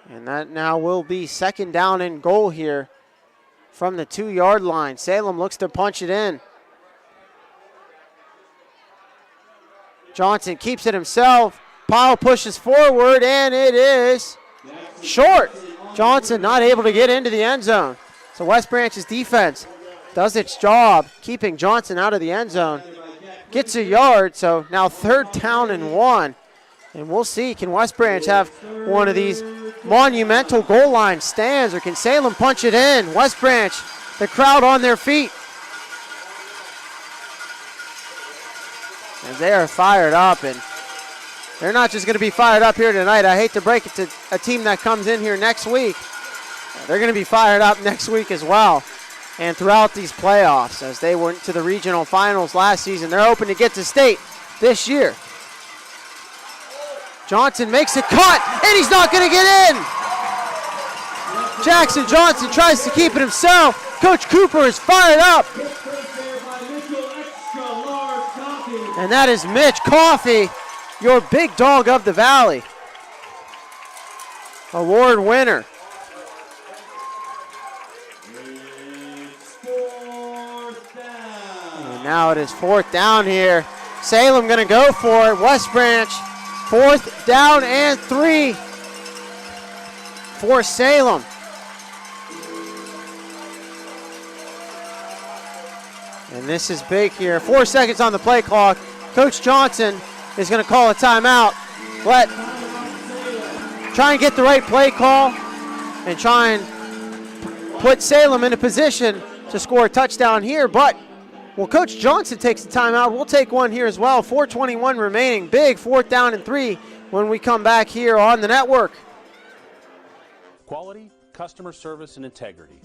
And that now will be second down and goal here from the 2-yard line. Salem looks to punch it in. Johnson keeps it himself. Powell pushes forward, and it is short. Johnson not able to get into the end zone. So West Branch's defense does its job, keeping Johnson out of the end zone. Gets a yard, so now 3rd down and 1. And we'll see, can West Branch have one of these monumental goal line stands, or can Salem punch it in? West Branch, the crowd on their feet. And they are fired up, and they're not just going to be fired up here tonight. I hate to break it to a team that comes in here next week. They're going to be fired up next week as well, and throughout these playoffs, as they went to the regional finals last season. They're hoping to get to state this year. Johnson makes a cut, and he's not going to get in. Jackson Johnson tries to keep it himself. Coach Cooper is fired up. And that is Mitch Coffey, your big dog of the Valley. Award winner. And now it is 4th down here. Salem going to go for it. West Branch, 4th down and 3 for Salem. And this is big here. 4 seconds on the play clock. Coach Johnson is going to call a timeout. Try and get the right play call and try and put Salem in a position to score a touchdown here. But, well, Coach Johnson takes the timeout. We'll take one here as well. 4:21 remaining. Big 4th down and 3 when we come back here on the network. Quality, customer service, and integrity.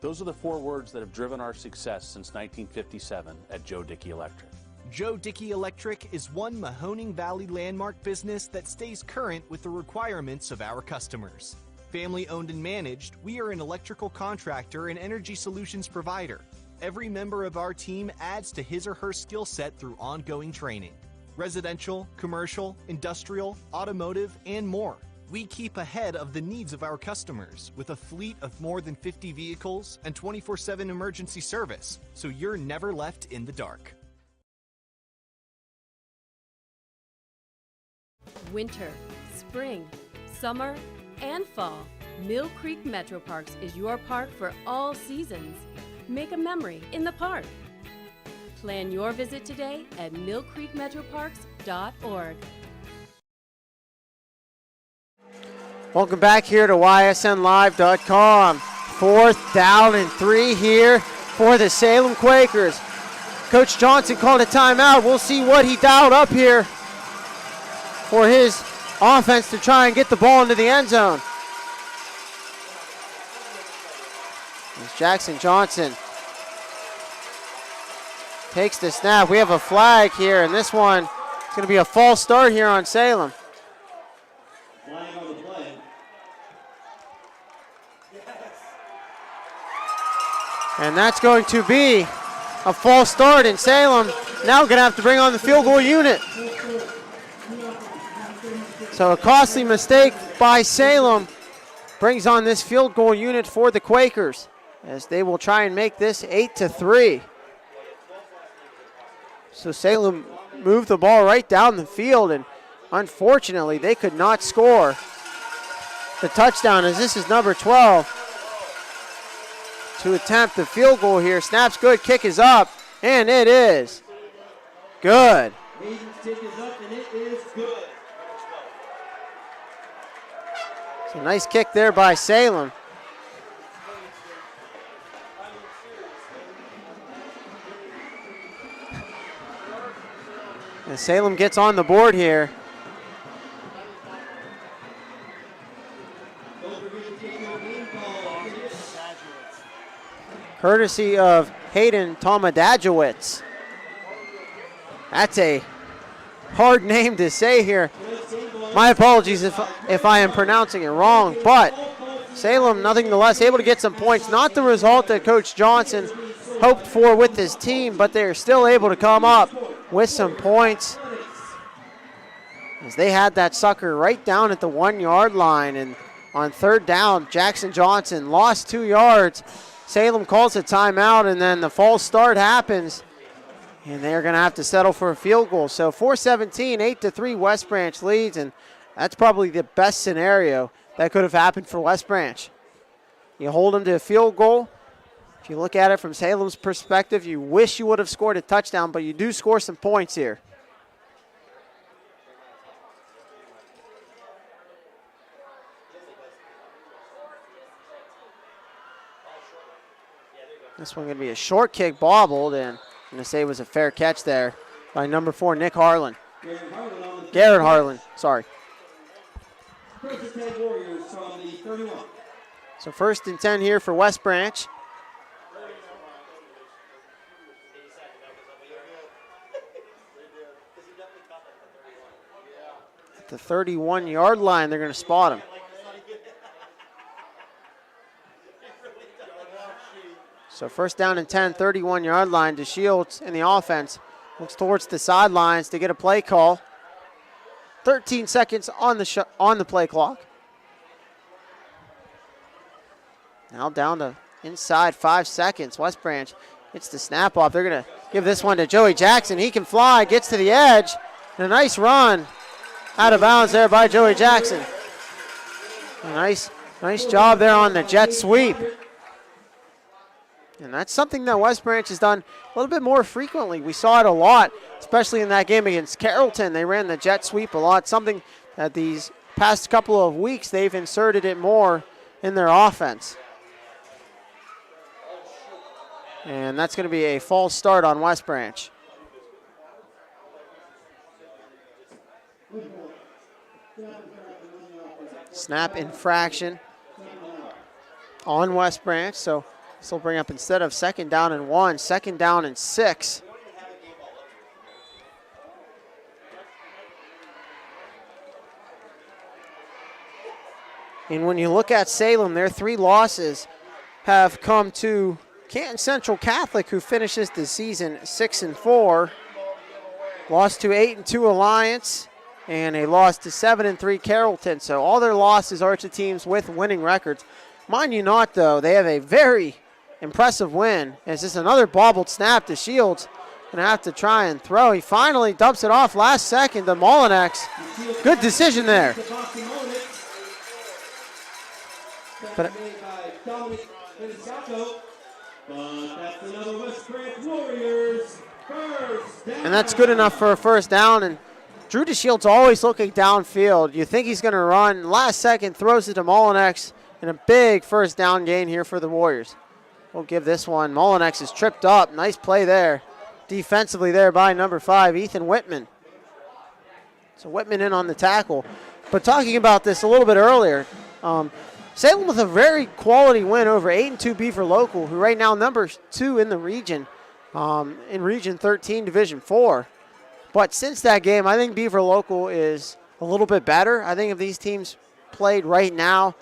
Those are the 4 words that have driven our success since 1957 at Joe Dickey Electric. Joe Dickey Electric is one Mahoning Valley landmark business that stays current with the requirements of our customers. Family owned and managed, we are an electrical contractor and energy solutions provider. Every member of our team adds to his or her skill set through ongoing training. Residential, commercial, industrial, automotive, and more. We keep ahead of the needs of our customers with a fleet of more than 50 vehicles and 24/7 emergency service, so you're never left in the dark. Winter, spring, summer, and fall, Mill Creek Metro Parks is your park for all seasons. Make a memory in the park. Plan your visit today at millcreekmetroparks.org. Welcome back here to ysnlive.com. 4th down and 3 here for the Salem Quakers. Coach Johnson called a timeout. We'll see what he dialed up here for his offense to try and get the ball into the end zone. As Jackson Johnson takes the snap. We have a flag here, and this one is going to be a false start here on Salem. Flag on the play. And that's going to be a false start, and Salem now going to have to bring on the field goal unit. So a costly mistake by Salem brings on this field goal unit for the Quakers, as they will try and make this 8-3. So Salem moved the ball right down the field, and unfortunately they could not score the touchdown, as this is number 12 to attempt the field goal here. Snap's good, kick is up, and it is good. Hayden's kick is up, and it is good. So nice kick there by Salem. And Salem gets on the board here. Courtesy of Hayden Tomadajewicz. That's a hard name to say here. My apologies if I am pronouncing it wrong, but Salem nonetheless able to get some points. Not the result that Coach Johnson hoped for with his team, but they're still able to come up with some points, as they had that sucker right down at the 1 yard line, and on third down. Jackson Johnson lost 2 yards. Salem calls a timeout, and then the false start happens, and they're going to have to settle for a field goal. So 4:17, 8-3, West Branch leads, and that's probably the best scenario that could have happened for West Branch. You hold them to a field goal. If you look at it from Salem's perspective, you wish you would have scored a touchdown, but you do score some points here. This one going to be a short kick, bobbled, and I'm going to say it was a fair catch there by number 4, Nick Harlan. Garrett Harlan, sorry. So 1st and 10 here for West Branch. At the 31-yard line, they're going to spot him. So 1st down and 10, 31-yard line. DeShields in the offense looks towards the sidelines to get a play call. 13 seconds on the play clock. Now down to inside 5 seconds. West Branch gets the snap off. They're going to give this one to Joey Jackson. He can fly, gets to the edge. And a nice run out of bounds there by Joey Jackson. A nice job there on the jet sweep. And that's something that West Branch has done a little bit more frequently. We saw it a lot, especially in that game against Carrollton. They ran the jet sweep a lot, something that these past couple of weeks they've inserted it more in their offense. And that's going to be a false start on West Branch. Snap infraction on West Branch, so this will bring up, instead of 2nd down and 1, 2nd down and 6. And when you look at Salem, their 3 losses have come to Canton Central Catholic, who finishes the season 6-4, lost to 8-2 Alliance, and a loss to 7-3 Carrollton. So all their losses are to teams with winning records. Mind you not, though, they have a very impressive win. It's just another bobbled snap to Shields. Going to have to try and throw. He finally dumps it off last second to Molinex. Good decision there. But and that's good enough for a 1st down. And Drew DeShields always looking downfield. You think he's going to run. Last second, throws it to Molinex. And a big 1st down gain here for the Warriors. We'll give this one. Molinex is tripped up. Nice play there. Defensively there by number 5, Ethan Whitman. So Whitman in on the tackle. But talking about this a little bit earlier, Salem with a very quality win over 8-2 Beaver Local, who right now number 2 in the region, in Region 13, Division 4. But since that game, I think Beaver Local is a little bit better. I think if these teams played right now,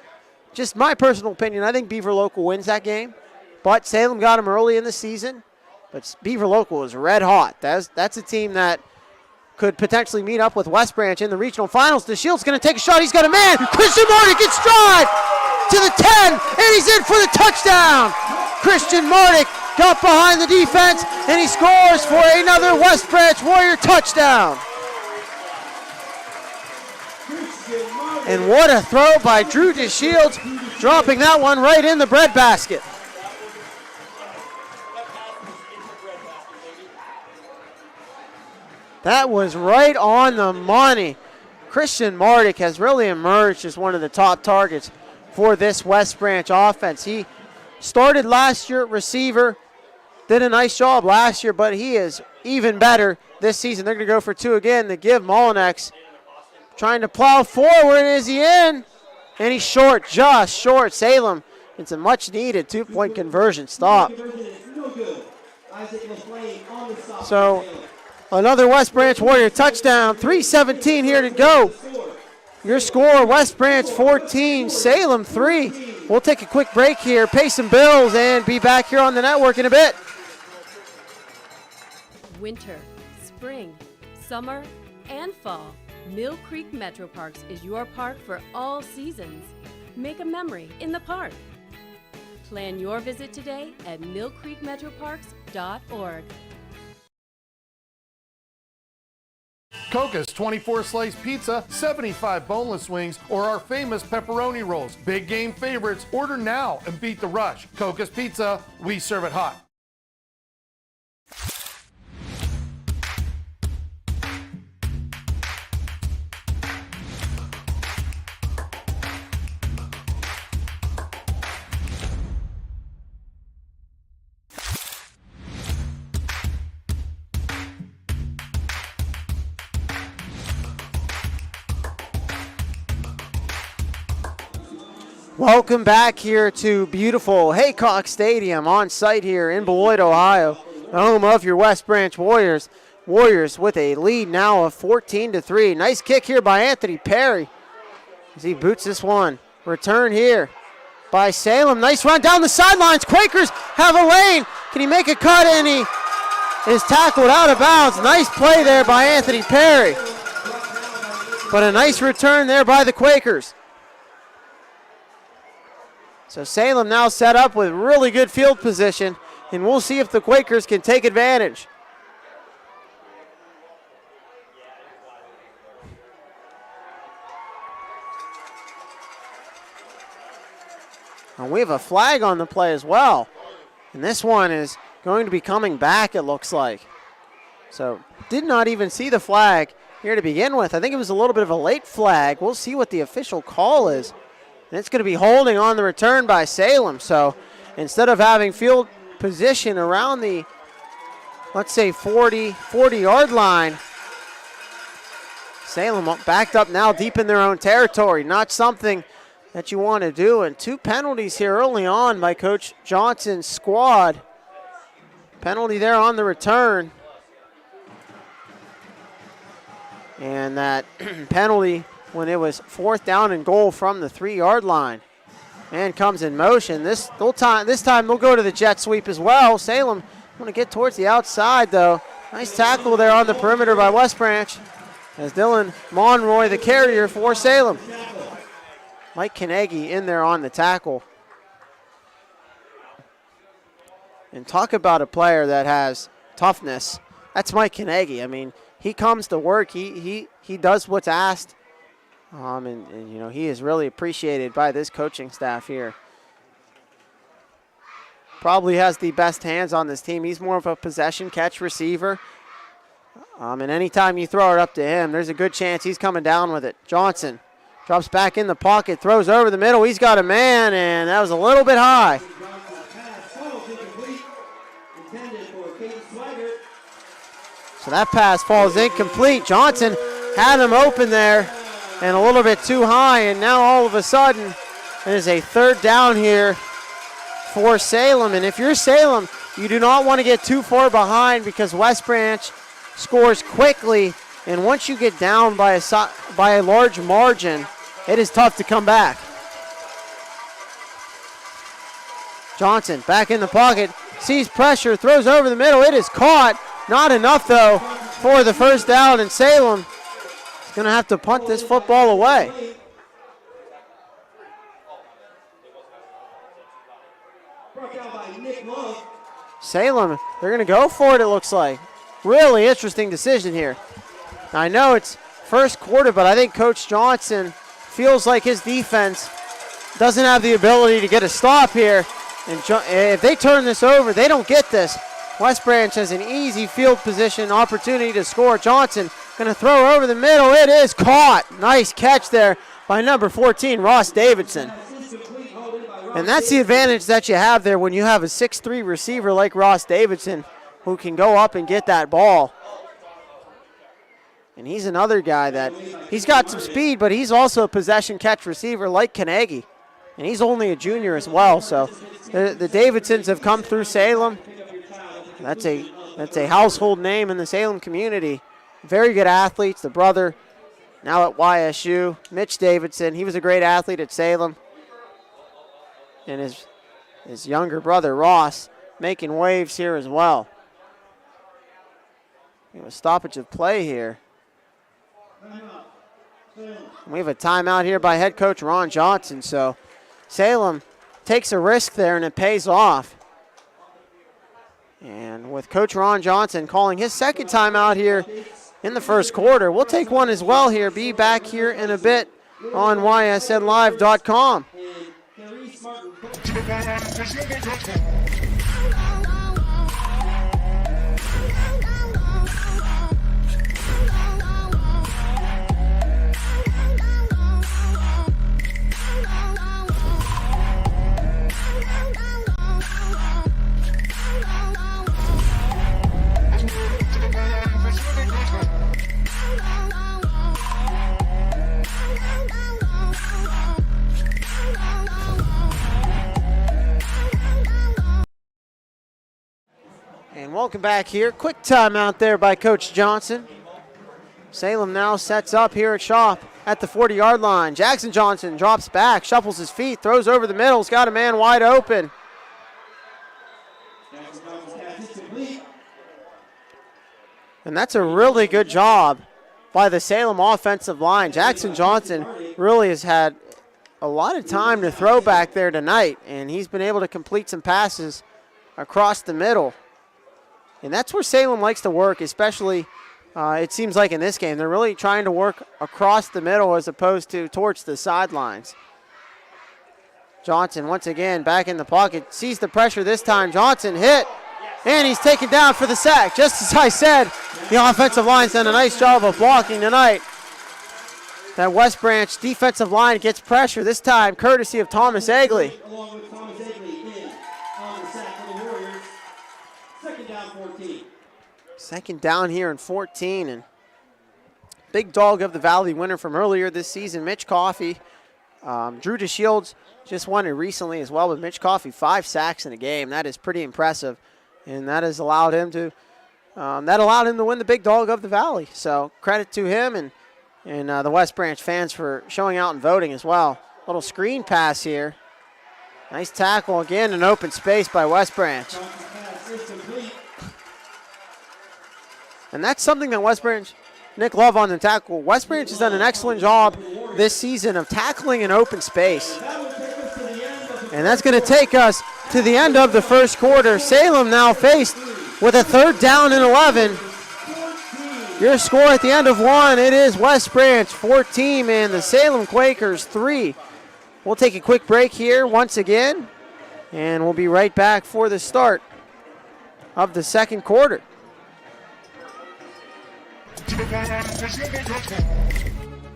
just my personal opinion, I think Beaver Local wins that game. But Salem got them early in the season. But Beaver Local is red hot. That's a team that could potentially meet up with West Branch in the regional finals. DeShields going to take a shot. He's got a man. Christian Martic gets stride to the 10, and he's in for the touchdown. Christian Martic got behind the defense, and he scores for another West Branch Warrior touchdown. And what a throw by Drew DeShields, dropping that one right in the breadbasket. That was right on the money. Christian Martic has really emerged as one of the top targets for this West Branch offense. He started last year at receiver, did a nice job last year, but he is even better this season. They're going to go for 2 again to give Molinex. Trying to plow forward. Is he in? And he's short, just short. Salem, it's a much-needed 2-point conversion stop. So another West Branch Warrior touchdown. 3:17 here to go. Your score, West Branch 14, Salem 3. We'll take a quick break here, pay some bills, and be back here on the network in a bit. Winter, spring, summer, and fall. Mill Creek Metro Parks is your park for all seasons. Make a memory in the park. Plan your visit today at millcreekmetroparks.org. Quakers 24-slice pizza, 75 boneless wings, or our famous pepperoni rolls. Big game favorites. Order now and beat the rush. Quakers Pizza, we serve it hot. Welcome back here to beautiful Haycock Stadium on site here in Beloit, Ohio, the home of your West Branch Warriors. Warriors with a lead now of 14-3. Nice kick here by Anthony Perry as he boots this one. Return here by Salem. Nice run down the sidelines. Quakers have a lane. Can he make a cut? And he is tackled out of bounds. Nice play there by Anthony Perry. But a nice return there by the Quakers. So Salem now set up with really good field position, and we'll see if the Quakers can take advantage. And we have a flag on the play as well. And this one is going to be coming back, it looks like. So did not even see the flag here to begin with. I think it was a little bit of a late flag. We'll see what the official call is. And it's going to be holding on the return by Salem. So instead of having field position around the, let's say, 40-yard line, Salem backed up now deep in their own territory. Not something that you want to do. And 2 penalties here early on by Coach Johnson's squad. Penalty there on the return. And that penalty when it was 4th down and goal from the 3-yard line. Man comes in motion. This time they'll go to the jet sweep as well. Salem want to get towards the outside though. Nice tackle there on the perimeter by West Branch as Dylan Monroy, the carrier for Salem. Mike Kanegi in there on the tackle. And talk about a player that has toughness. That's Mike Kanegi. I mean, he comes to work. He does what's asked. And you know, he is really appreciated by this coaching staff here. Probably has the best hands on this team. He's more of a possession catch receiver. And anytime you throw it up to him, there's a good chance he's coming down with it. Johnson drops back in the pocket, throws over the middle. He's got a man, and that was a little bit high. So that pass falls incomplete. Johnson had him open there and a little bit too high, and now all of a sudden it is a 3rd down here for Salem. And if you're Salem, you do not want to get too far behind because West Branch scores quickly, and once you get down by a large margin, it is tough to come back. Johnson back in the pocket, sees pressure, throws over the middle. It is caught. Not enough, though, for the 1st down, and Salem is going to have to punt this football away. Salem, they're going to go for it, it looks like. Really interesting decision here. I know it's first quarter, but I think Coach Johnson feels like his defense doesn't have the ability to get a stop here. And if they turn this over, they don't get this. West Branch has an easy field position opportunity to score. Johnson going to throw over the middle. It is caught. Nice catch there by number 14, Ross Davidson. And that's the advantage that you have there when you have a 6'3" receiver like Ross Davidson who can go up and get that ball. And he's another guy that he's got some speed, but he's also a possession catch receiver like Kanegi. And he's only a junior as well. So the Davidsons have come through Salem. That's a household name in the Salem community. Very good athletes. The brother now at YSU, Mitch Davidson. He was a great athlete at Salem. And his younger brother, Ross, making waves here as well. We have a stoppage of play here. We have a timeout here by head coach Ron Johnson, so Salem takes a risk there and it pays off. And with Coach Ron Johnson calling his second timeout here in the first quarter, we'll take one as well here. Be back here in a bit on ysnlive.com. And welcome back here. Quick timeout there by Coach Johnson. Salem now sets up here at Shop at the 40-yard line. Jackson Johnson drops back, shuffles his feet, throws over the middle. He's got a man wide open. And that's a really good job by the Salem offensive line. Jackson Johnson really has had a lot of time to throw back there tonight, and he's been able to complete some passes across the middle. And that's where Salem likes to work, especially it seems like in this game. They're really trying to work across the middle as opposed to towards the sidelines. Johnson once again back in the pocket, sees the pressure this time. Johnson hit, and he's taken down for the sack. Just as I said, the offensive line's done a nice job of blocking tonight. That West Branch defensive line gets pressure this time, courtesy of Thomas Egley. Along with Thomas Egley in on the sack for the Warriors. Second down, 14. Second down here in 14, and big dog of the Valley winner from earlier this season, Mitch Coffey. Drew DeShields just won it recently as well, but Mitch Coffey 5 sacks in a game. That is pretty impressive, and that has allowed him to win the big dog of the Valley. So credit to him and the West Branch fans for showing out and voting as well. Little screen pass here. Nice tackle again in open space by West Branch. And that's something that West Branch, Nick Love on the tackle. West Branch has done an excellent job this season of tackling in open space. And that's going to take us to the end of the first quarter. Salem now faced with a 3rd down and 11. Your score at the end of one, it is West Branch 14 and the Salem Quakers 3. We'll take a quick break here once again, and we'll be right back for the start of the second quarter.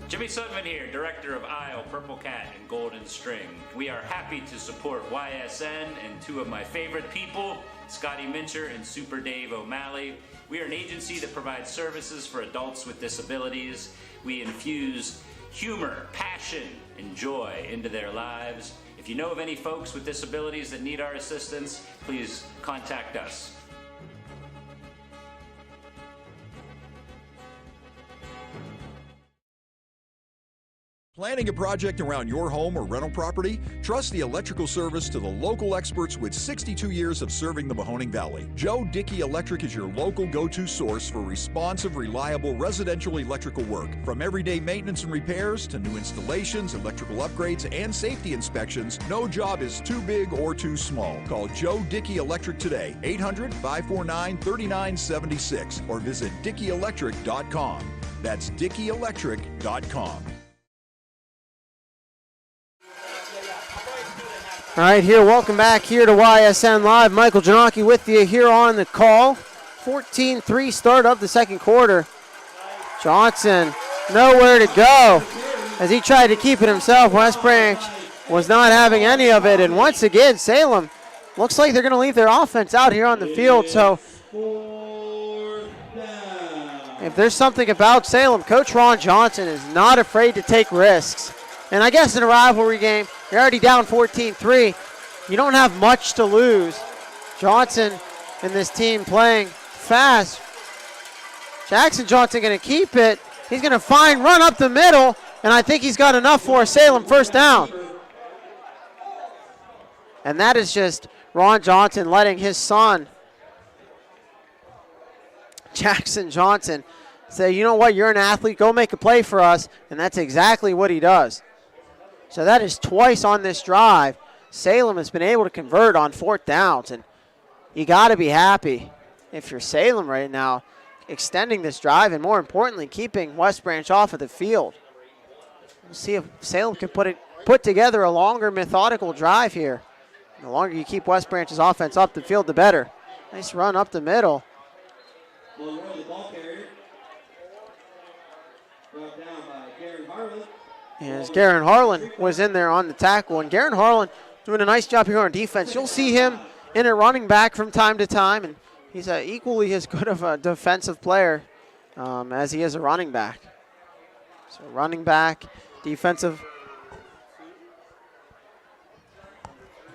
Jimmy Sutton here, Director of Isle, Purple Cat, and Golden String. We are happy to support YSN and 2 of my favorite people, Scotty Mincher and Super Dave O'Malley. We are an agency that provides services for adults with disabilities. We infuse humor, passion, and joy into their lives. If you know of any folks with disabilities that need our assistance, please contact us. Planning a project around your home or rental property? Trust the electrical service to the local experts with 62 years of serving the Mahoning Valley. Joe Dickey Electric is your local go-to source for responsive, reliable residential electrical work. From everyday maintenance and repairs to new installations, electrical upgrades, and safety inspections, no job is too big or too small. Call Joe Dickey Electric today, 800-549-3976, or visit DickeyElectric.com. That's DickeyElectric.com. All right, welcome back here to YSN Live. Michael Janaki with you here on the call. 14-3 start of the second quarter. Johnson nowhere to go as he tried to keep it himself. West Branch was not having any of it. And once again, Salem looks like they're going to leave their offense out here on the field. So if there's something about Salem, Coach Ron Johnson is not afraid to take risks. And I guess in a rivalry game, you're already down 14-3. You don't have much to lose. Johnson and this team playing fast. Jackson Johnson going to keep it. He's going to run up the middle, and I think he's got enough for a Salem first down. And that is just Ron Johnson letting his son, Jackson Johnson, say, you know what, you're an athlete, go make a play for us, and that's exactly what he does. So that is twice on this drive. Salem has been able to convert on 4th downs, and you got to be happy if you're Salem right now, extending this drive and, more importantly, keeping West Branch off of the field. We'll see if Salem can put together a longer, methodical drive here. The longer you keep West Branch's offense up the field, the better. Nice run up the middle. As Garen Harlan was in there on the tackle, and Garen Harlan doing a nice job here on defense. You'll see him in a running back from time to time, and he's equally as good of a defensive player as he is a running back. So running back, defensive.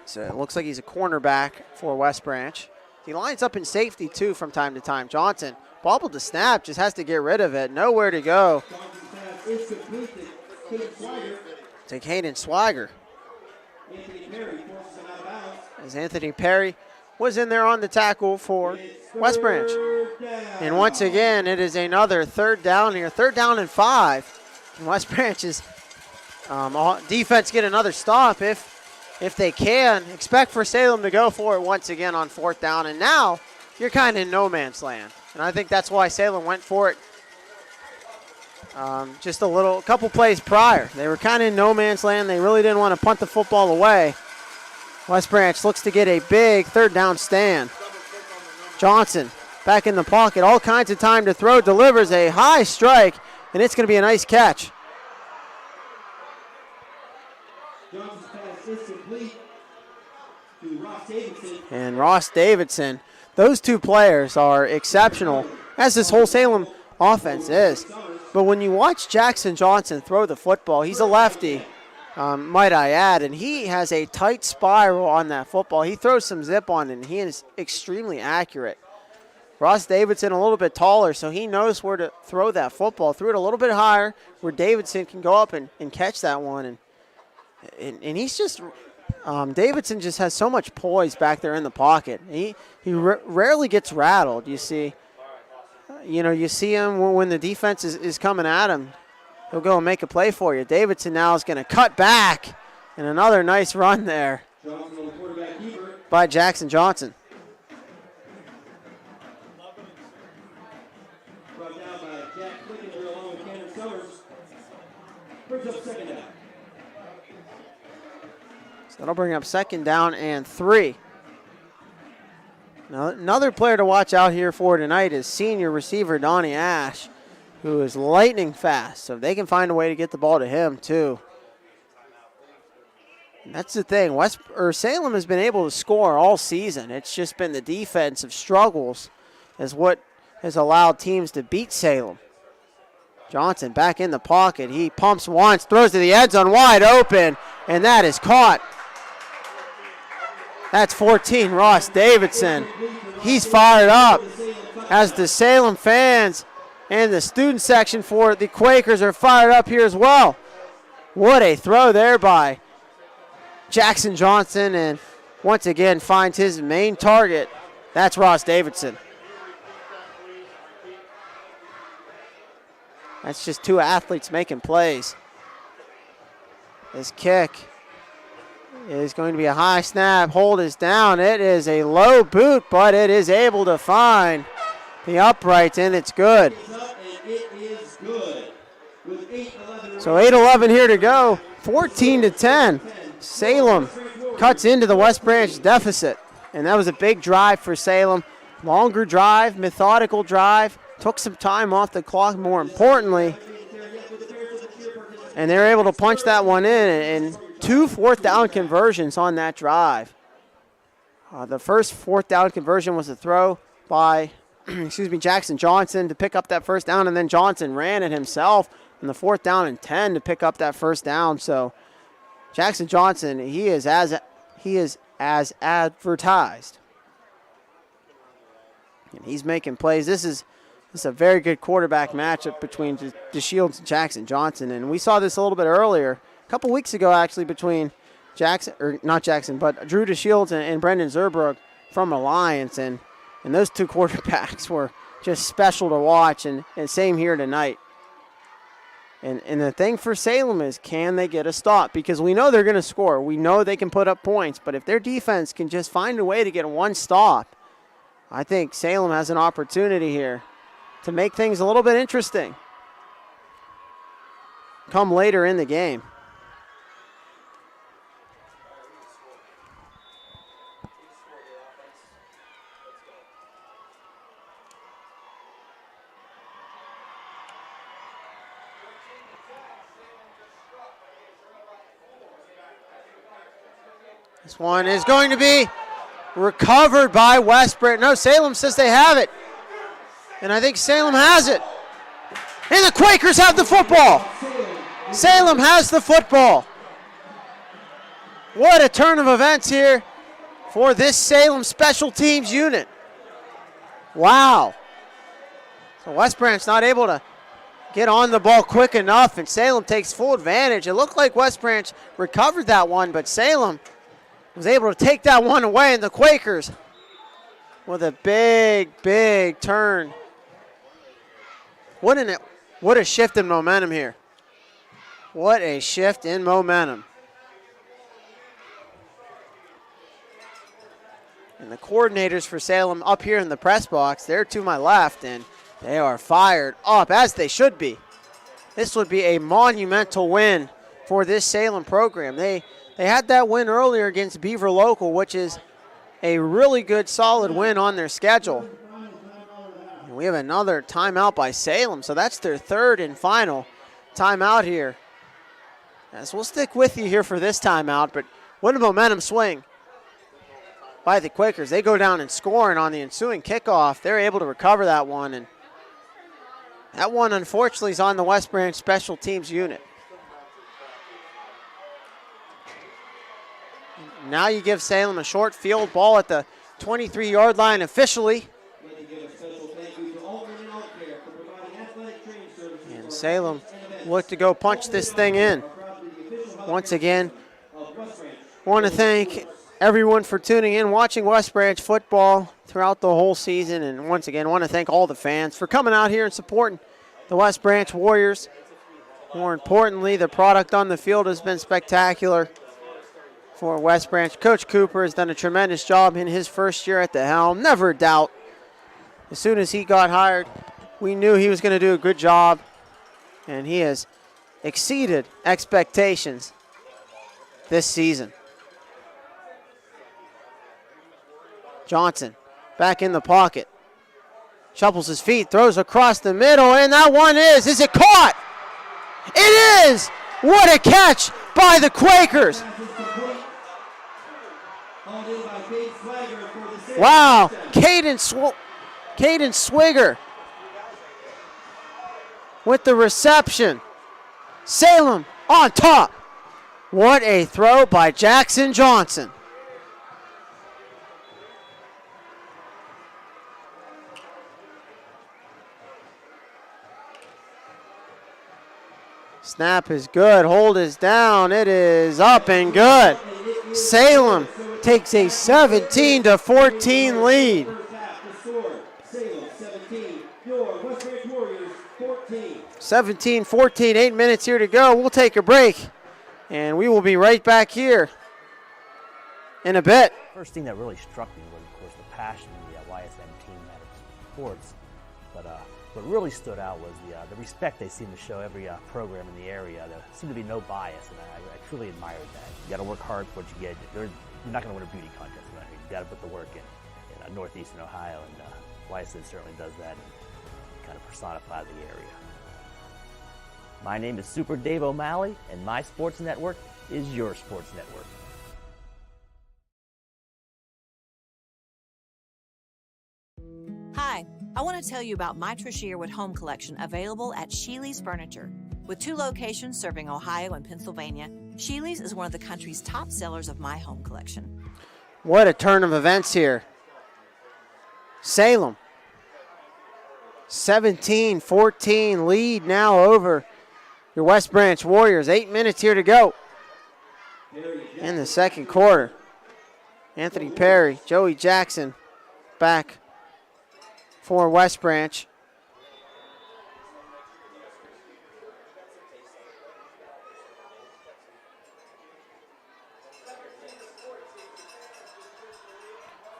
So it looks like he's a cornerback for West Branch. He lines up in safety, too, from time to time. Johnson, bobbled the snap, just has to get rid of it. Nowhere to go. Take Hayden Swiger. As Anthony Perry was in there on the tackle for West Branch. And once again, it is another 3rd down here. 3rd down and 5. And West Branch's defense get another stop if they can. Expect for Salem to go for it once again on 4th down. And now you're kind of in no man's land. And I think that's why Salem went for it just a couple plays prior. They were kind of in no man's land. They really didn't want to punt the football away. West Branch looks to get a big 3rd down stand. Johnson back in the pocket, all kinds of time to throw, delivers a high strike, and it's going to be a nice catch. Johnson's pass is complete to Ross Davidson. And Ross Davidson, those two players are exceptional, as this whole Salem offense is. But when you watch Jackson Johnson throw the football, he's a lefty, might I add, and he has a tight spiral on that football. He throws some zip on it, and he is extremely accurate. Ross Davidson a little bit taller, so he knows where to throw that football. Threw it a little bit higher where Davidson can go up and catch that one. And he's just Davidson just has so much poise back there in the pocket. He rarely gets rattled, you see. You see him when the defense is coming at him. He'll go and make a play for you. Davidson now is going to cut back, and another nice run there by Jackson Johnson. Brought down by Jack Clickinger along with Cannon Summers. Brings up 2nd down. So that'll bring up 2nd down and 3. Now, another player to watch out here for tonight is senior receiver Donnie Ash, who is lightning fast. So if they can find a way to get the ball to him, too. And that's the thing. Salem has been able to score all season. It's just been the defensive struggles is what has allowed teams to beat Salem. Johnson back in the pocket. He pumps once, throws to the end zone, wide open, and that is caught. That's 14, Ross Davidson. He's fired up as the Salem fans and the student section for the Quakers are fired up here as well. What a throw there by Jackson Johnson, and once again finds his main target. That's Ross Davidson. That's just two athletes making plays. This kick is going to be a high snap. Hold is down. It is a low boot, but it is able to find the uprights, and it's good. So 8:11 here to go. 14-10. Salem cuts into the West Branch deficit, and that was a big drive for Salem. Longer drive, methodical drive. Took some time off the clock, more importantly. And they're able to punch that one in, and 2 4th down conversions on that drive. The first 4th down conversion was a throw by Jackson Johnson to pick up that 1st down, and then Johnson ran it himself on the 4th down and 10 to pick up that 1st down. So Jackson Johnson, he is as advertised. And he's making plays. This is a very good quarterback matchup between DeShields and Jackson Johnson, and we saw this a little bit earlier. A couple weeks ago, actually, between Drew DeShields and Brendan Zerbrook from Alliance, and those two quarterbacks were just special to watch, and same here tonight. And the thing for Salem is, can they get a stop? Because we know they're going to score. We know they can put up points. But if their defense can just find a way to get one stop, I think Salem has an opportunity here to make things a little bit interesting come later in the game. This one is going to be recovered by West Branch. No, Salem says they have it. And I think Salem has it. And the Quakers have the football. Salem has the football. What a turn of events here for this Salem special teams unit. Wow. So West Branch not able to get on the ball quick enough, and Salem takes full advantage. It looked like West Branch recovered that one, but Salem was able to take that one away, and the Quakers with a big turn. What a shift in momentum here. What a shift in momentum. And the coordinators for Salem up here in the press box, they're to my left, and they are fired up, as they should be. This would be a monumental win for this Salem program. They had that win earlier against Beaver Local, which is a really good, solid win on their schedule. And we have another timeout by Salem, so that's their third and final timeout here. As we'll stick with you here for this timeout, but what a momentum swing by the Quakers. They go down and score, and on the ensuing kickoff, they're able to recover that one. And that one, unfortunately, is on the West Branch special teams unit. Now you give Salem a short field ball at the 23-yard line officially. And Salem look to go punch this thing in. Once again, want to thank everyone for tuning in, watching West Branch football throughout the whole season. And once again, want to thank all the fans for coming out here and supporting the West Branch Warriors. More importantly, the product on the field has been spectacular for West Branch. Coach Cooper has done a tremendous job in his first year at the helm. Never a doubt. As soon as he got hired, we knew he was going to do a good job, and he has exceeded expectations this season. Johnson back in the pocket. Shuffles his feet, throws across the middle, and that one is it caught? It is! What a catch by the Quakers! Wow, Caden Swigger with the reception. Salem on top. What a throw by Jackson Johnson. Snap is good, hold is down, it is up and good. Salem takes a 17-14 lead. 17-14, 8 minutes here to go. We'll take a break, and we will be right back here in a bit. First thing that really struck me was, of course, the passion the YSM team had of sports. But what really stood out was the respect they seem to show every program in the area. There seemed to be no bias, and I truly admired that. You got to work hard for what you get. You're not going to win a beauty contest around here. You got to put the work in northeastern Ohio, and YSM certainly does that and kind of personifies the area. My name is Super Dave O'Malley, and my sports network is your sports network. Hi, I want to tell you about my Tricia Yearwood home collection available at Sheely's Furniture. With 2 locations serving Ohio and Pennsylvania, Sheely's is one of the country's top sellers of my home collection. What a turn of events here. Salem, 17-14 lead now over your West Branch Warriors. 8 minutes here to go in the second quarter. Anthony Perry, Joey Jackson back for West Branch.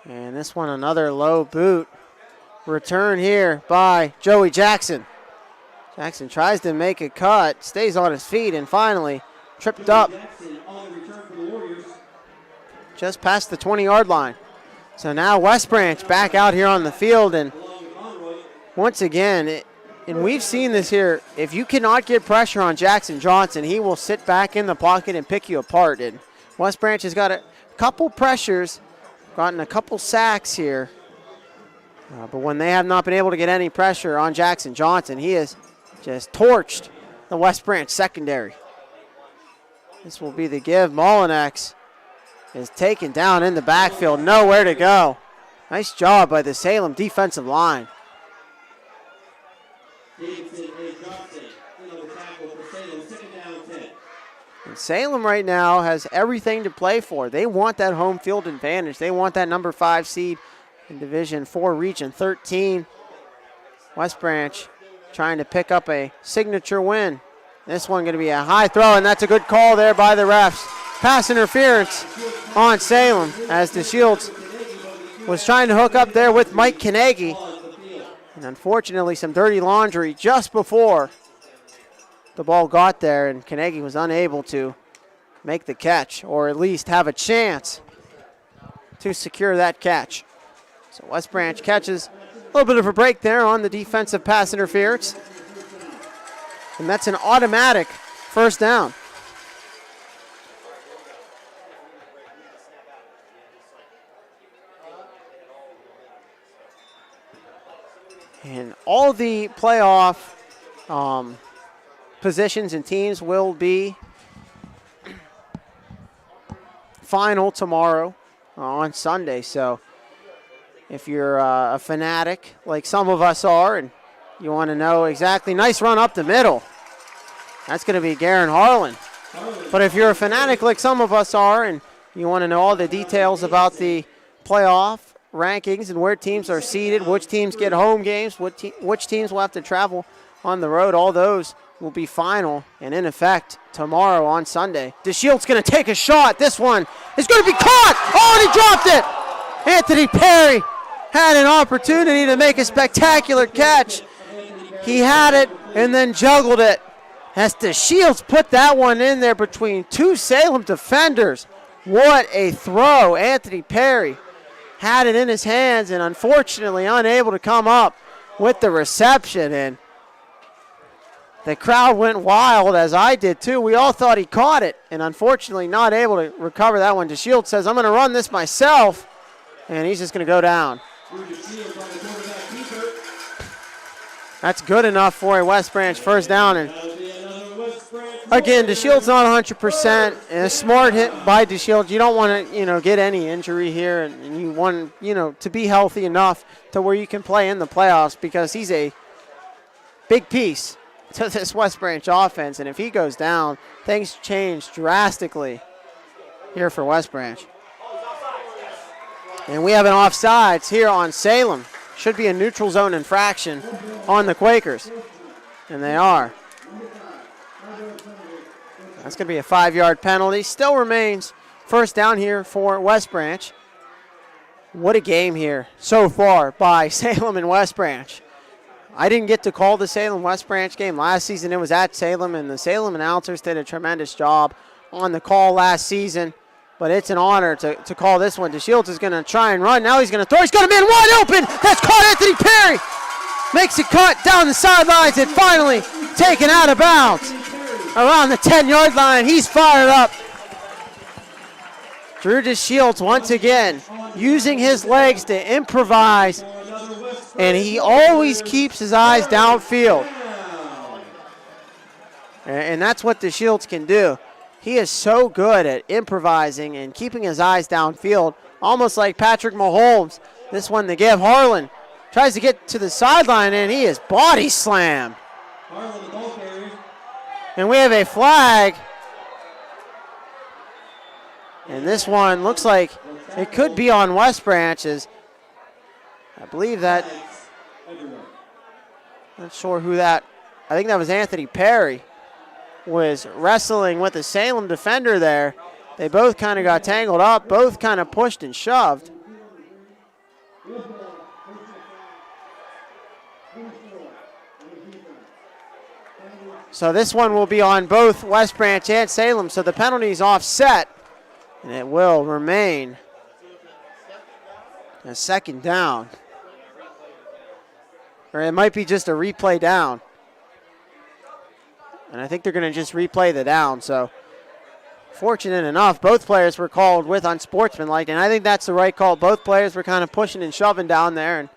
And this one, another low boot. Return here by Joey Jackson. Jackson tries to make a cut, stays on his feet, and finally tripped up just past the 20-yard line. So now West Branch back out here on the field, and once again, and we've seen this here, if you cannot get pressure on Jackson Johnson, he will sit back in the pocket and pick you apart. And West Branch has got a couple pressures, gotten a couple sacks here, but when they have not been able to get any pressure on Jackson Johnson, he has just torched the West Branch secondary. This will be the give. Molinex is taken down in the backfield, nowhere to go. Nice job by the Salem defensive line. And Salem right now has everything to play for. They want that home field advantage. They want that number 5 seed in Division 4, Region 13. West Branch trying to pick up a signature win. This one going to be a high throw, and that's a good call there by the refs. Pass interference on Salem as DeShields was trying to hook up there with Mike Kanegi. And unfortunately, some dirty laundry just before the ball got there, and Kanegi was unable to make the catch, or at least have a chance to secure that catch. So West Branch catches a little bit of a break there on the defensive pass interference. And that's an automatic first down. And all the playoff positions and teams will be final tomorrow on Sunday. So if you're a fanatic like some of us are and you want to know exactly, nice run up the middle. That's going to be Garen Harlan. But if you're a fanatic like some of us are and you want to know all the details about the playoff rankings and where teams are seeded, which teams get home games, which teams will have to travel on the road, all those will be final and in effect tomorrow on Sunday. DeShields going to take a shot. This one is going to be caught. Oh, and he dropped it. Anthony Perry had an opportunity to make a spectacular catch. He had it and then juggled it as DeShields put that one in there between two Salem defenders. What a throw. Anthony Perry had it in his hands and unfortunately unable to come up with the reception. And the crowd went wild, as I did too. We all thought he caught it and unfortunately not able to recover that one. DeShields says, I'm going to run this myself, and he's just going to go down. That's good enough for a West Branch first down. And again, DeShields not 100%. And a smart hit by DeShields. You don't want to, get any injury here, and you want, to be healthy enough to where you can play in the playoffs, because he's a big piece to this West Branch offense. And if he goes down, things change drastically here for West Branch. And we have an offsides here on Salem. Should be a neutral zone infraction on the Quakers. And they are. That's going to be a 5-yard penalty. Still remains first down here for West Branch. What a game here so far by Salem and West Branch. I didn't get to call the Salem-West Branch game last season. It was at Salem, and the Salem announcers did a tremendous job on the call last season. But it's an honor to call this one. DeShields is going to try and run. Now he's going to throw. He's got a man wide open. That's caught. Anthony Perry makes it cut down the sidelines and finally taken out of bounds around the 10-yard line. He's fired up. Drew DeShields once again using his legs to improvise, and he always keeps his eyes downfield. And that's what DeShields can do. He is so good at improvising and keeping his eyes downfield, almost like Patrick Mahomes. This one to give. Harlan tries to get to the sideline, and he is body slammed. And we have a flag. And this one looks like it could be on West Branch's. I believe that Not sure who that, I think that was Anthony Perry, was wrestling with the Salem defender there. They both kind of got tangled up, both kind of pushed and shoved. So this one will be on both West Branch and Salem, so the penalty's offset, and it will remain a second down. Or it might be just a replay down. And I think they're going to just replay the down. So fortunate enough, both players were called with unsportsmanlike, and I think that's the right call. Both players were kind of pushing and shoving down there. And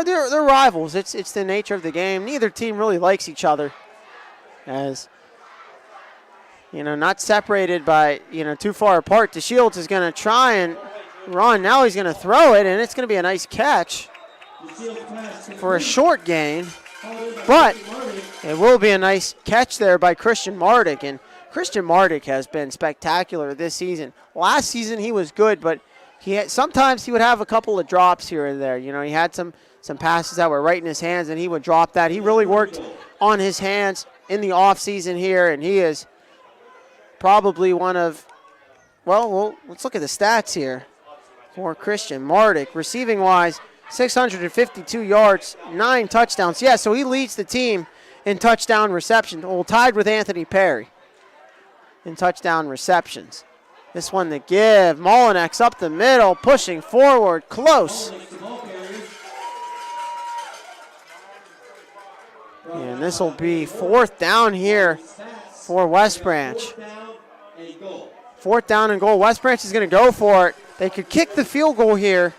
they're rivals. It's the nature of the game. Neither team really likes each other. As, not separated by, too far apart. DeShields is going to try and run. Now he's going to throw it, and it's going to be a nice catch for a short gain. But it will be a nice catch there by Christian Mardick. And Christian Mardick has been spectacular this season. Last season he was good, but sometimes he would have a couple of drops here and there. He had some passes that were right in his hands, and he would drop that. He really worked on his hands in the offseason here, and he is probably one of, let's look at the stats here for Christian Mardick. Receiving-wise, 652 yards, 9 touchdowns. Yeah, so he leads the team in touchdown reception. Tied with Anthony Perry in touchdown receptions. This one to give. Molinex up the middle, pushing forward, close. And this will be 4th down here for West Branch. 4th down and goal. West Branch is going to go for it. They could kick the field goal here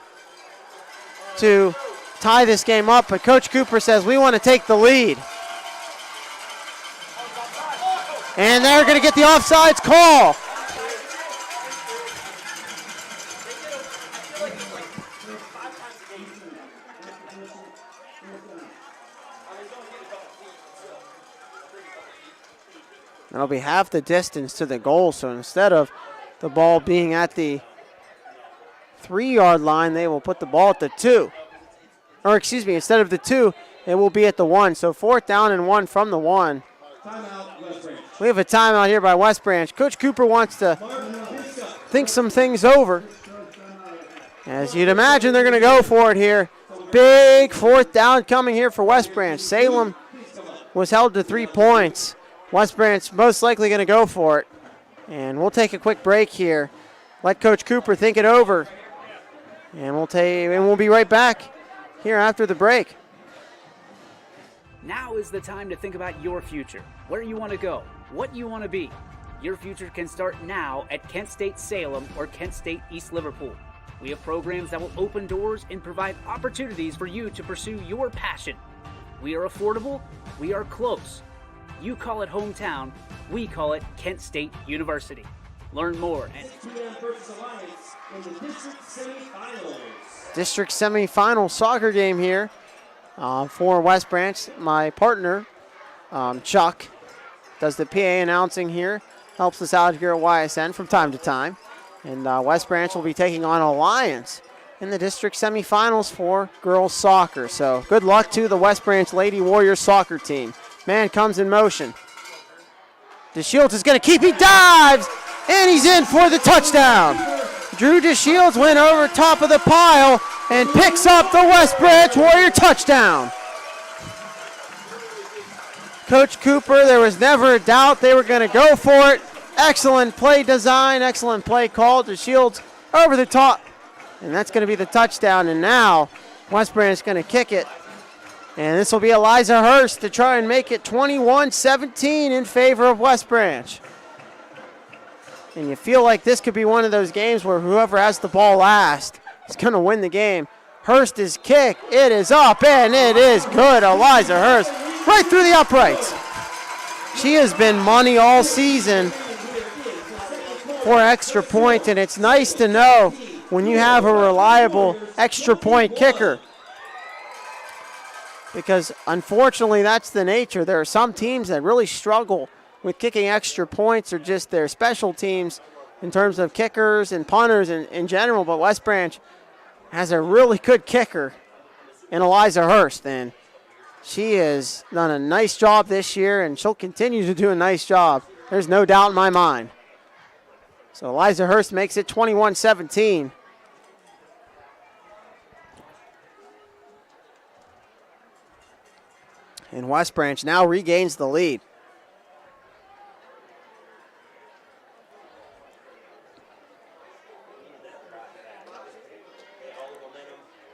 to tie this game up, but Coach Cooper says we want to take the lead. And they're going to get the offsides call. That'll be half the distance to the goal, so instead of the ball being at the 3-yard line, they will put the ball at the 2. Or excuse me, instead of the 2, it will be at the 1. So 4th down and 1 from the 1. We have a timeout here by West Branch. Coach Cooper wants to think some things over. As you'd imagine, they're going to go for it here. Big 4th down coming here for West Branch. Salem was held to 3 points. West Branch most likely going to go for it. And we'll take a quick break here. Let Coach Cooper think it over. And we'll be right back here after the break. Now is the time to think about your future, where you want to go, what you want to be. Your future can start now at Kent State Salem or Kent State East Liverpool. We have programs that will open doors and provide opportunities for you to pursue your passion. We are affordable, we are close. You call it hometown, we call it Kent State University. Learn more at District semifinal soccer game here for West Branch. My partner, Chuck, does the PA announcing here, helps us out here at YSN from time to time. And West Branch will be taking on Alliance in the district semifinals for girls soccer. So good luck to the West Branch Lady Warriors soccer team. Man comes in motion. DeShields is going to keep. He dives, and he's in for the touchdown. Drew DeShields went over top of the pile and picks up the West Branch Warrior touchdown. Coach Cooper, there was never a doubt they were going to go for it. Excellent play design, excellent play call. DeShields over the top, and that's going to be the touchdown. And now West Branch is going to kick it. And this will be Eliza Hurst to try and make it 21-17 in favor of West Branch. And you feel like this could be one of those games where whoever has the ball last is going to win the game. Hurst is kicked. It is up, and it is good. Eliza Hurst right through the uprights. She has been money all season for extra point, and it's nice to know when you have a reliable extra point kicker. Because unfortunately, that's the nature. There are some teams that really struggle with kicking extra points or just their special teams in terms of kickers and punters in general. But West Branch has a really good kicker in Eliza Hurst. And She has done a nice job this year, and she'll continue to do a nice job. There's no doubt in my mind. So Eliza Hurst makes it 21-17. And West Branch now regains the lead.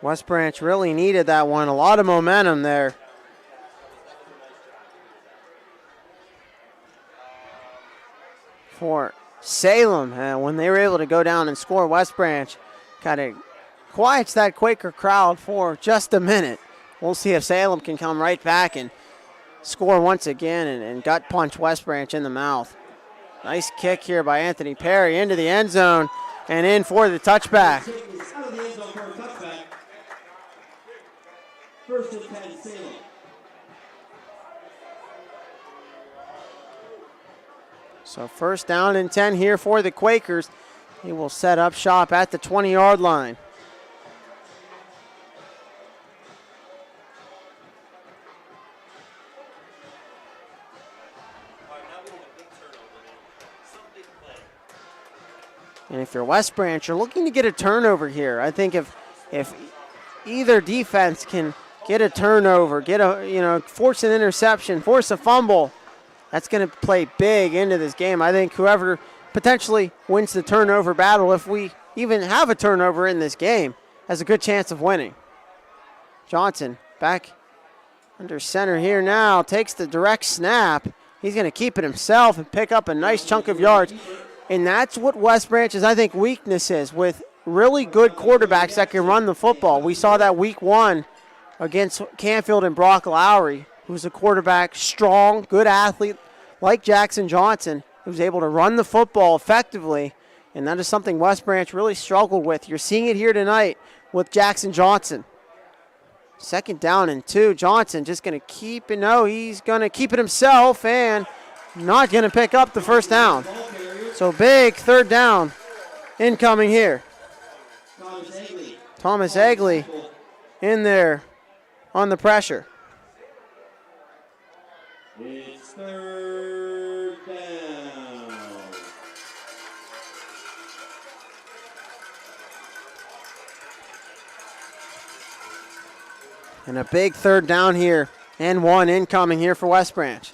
West Branch really needed that one. A lot of momentum there. For Salem, when they were able to go down and score, West Branch kind of quiets that Quaker crowd for just a minute. We'll see if Salem can come right back and score once again and gut punch West Branch in the mouth. Nice kick here by Anthony Perry into the end zone and in for the touchback. Out of the end zone for a touchback. First and 10, Salem. So first down and 10 here for the Quakers. He will set up shop at the 20-yard line. And if you're West Branch, you're looking to get a turnover here. I think if either defense can get a turnover, force an interception, force a fumble, that's going to play big into this game. I think whoever potentially wins the turnover battle, if we even have a turnover in this game, has a good chance of winning. Johnson back under center here now, takes the direct snap. He's going to keep it himself and pick up a nice chunk of yards. And that's what West Branch's, I think, weakness is, with really good quarterbacks that can run the football. We saw that week 1 against Canfield and Brock Lowry, who's a quarterback, strong, good athlete, like Jackson Johnson, who's able to run the football effectively. And that is something West Branch really struggled with. You're seeing it here tonight with Jackson Johnson. Second down and 2. Johnson just going to keep it. No, he's going to keep it himself and not going to pick up the first down. So big third down incoming here. Thomas Egley in there on the pressure. It's third down. And a big third down here and 1 incoming here for West Branch.